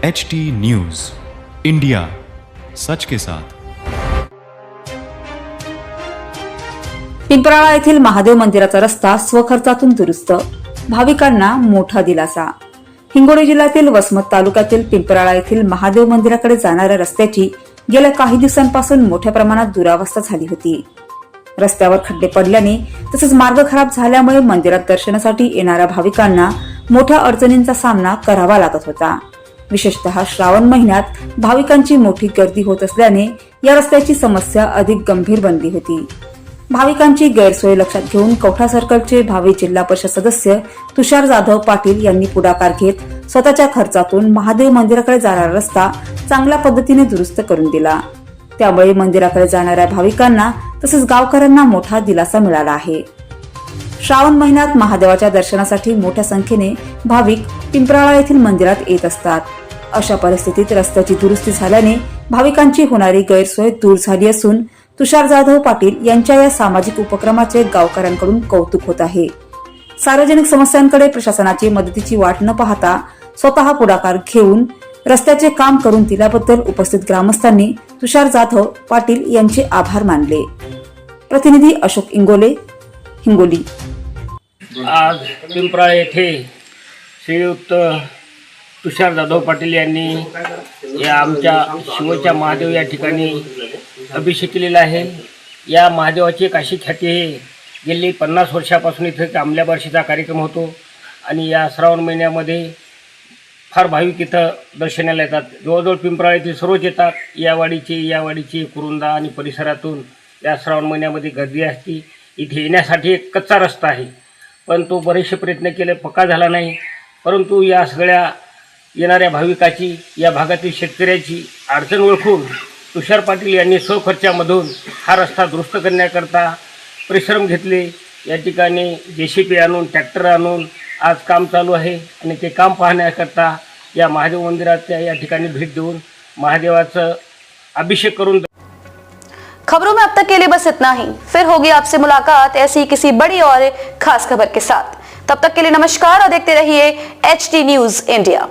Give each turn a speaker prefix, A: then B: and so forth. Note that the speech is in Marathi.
A: HT न्यूज इंडिया, सच के साथ।
B: पिंपराळा येथील महादेव मंदिराचा रस्ता स्वखर्चातून दुरुस्त, भाविकांना मोठा दिलासा। हिंगोली जिल्ह्यातील वसमत तालुक्यातील पिंपराळा येथील महादेव मंदिराकडे जाणाऱ्या रस्त्याची गेल्या काही दिवसांपासून मोठ्या प्रमाणात दुरावस्था झाली होती। रस्त्यावर खड्डे पडल्याने तसेच मार्ग खराब झाल्यामुळे मंदिरात दर्शनासाठी येणाऱ्या भाविकांना मोठ्या अडचणींचा सामना करावा लागत होता। विशेषतः श्रावण महिन्यात भाविकांची मोठी गर्दी होत असल्याने या रस्त्याची समस्या अधिक गंभीर बनली होती। भाविकांची गैरसोय लक्षात घेऊन कवठा सर्कलचे भावी जिल्हा परिषद सदस्य तुषार जाधव पाटील यांनी पुढाकार घेत स्वतःच्या खर्चातून महादेव मंदिराकडे जाणारा रस्ता चांगल्या पद्धतीने दुरुस्त करून दिला। त्यामुळे मंदिराकडे जाणाऱ्या भाविकांना तसेच गावकऱ्यांना मोठा दिलासा मिळाला आहे। श्रावण महिन्यात महादेवाच्या दर्शनासाठी मोठ्या संख्येने भाविक पिंपराळा येथील मंदिरात येत असतात। अशा परिस्थितीत रस्त्याची दुरुस्ती झाल्याने भाविकांची होणारी गैरसोय दूर झाली असून तुषार जाधव पाटील यांच्या या सामाजिक उपक्रमाचे गावकऱ्यांकडून कौतुक होत आहे। सार्वजनिक समस्यांकडे प्रशासनाची मदतीची वाट न पाहता स्वतः पुढाकार घेऊन रस्त्याचे काम करून दिल्याबद्दल उपस्थित ग्रामस्थांनी तुषार जाधव पाटील यांचे आभार मानले। प्रतिनिधी अशोक इंगोले, हिंगोली।
C: आज पिंपराळा येथे श्रीयुक्त तुषार जाधव पाटील यांनी या आमच्या शिवच्या महादेव या ठिकाणी अभिषेक केलेला आहे। या महादेवाची एक अशी ख्याती आहे, गेली 50 वर्षापासून इथे कांबल्या बार्शीचा कार्यक्रम होतो आणि या श्रावण महिन्यामध्ये फार भाविक इथं दर्शनाला येतात। जवळजवळ पिंपराळा येथे सर्वच येतात। या वाडीची कुरुंदा आणि परिसरातून या श्रावण महिन्यामध्ये गर्दी असते। इथे येण्यासाठी एक कच्चा रस्ता आहे, पण तो बरेचसे प्रयत्न केले, पक्का झाला नाही। परंतु या सगळ्या येणाऱ्या भाविकाची, या भागातील शेतकऱ्याची अडचण ओळखून तुषार पाटील यांनी स्वखर्चामधून हा रस्ता दुरुस्त करण्याकरता परिश्रम घेतले। या ठिकाणी JCB आणून, ट्रॅक्टर आणून आज काम चालू आहे आणि ते काम पाहण्याकरता या महादेव मंदिराच्या या ठिकाणी भेट देऊन महादेवाचा अभिषेक करून।
D: खबरों में अब तक के लिए बस इतना ही। फिर होगी आपसे मुलाकात ऐसी किसी बड़ी और खास खबर के साथ। तब तक के लिए नमस्कार और देखते रहिए HT न्यूज इंडिया।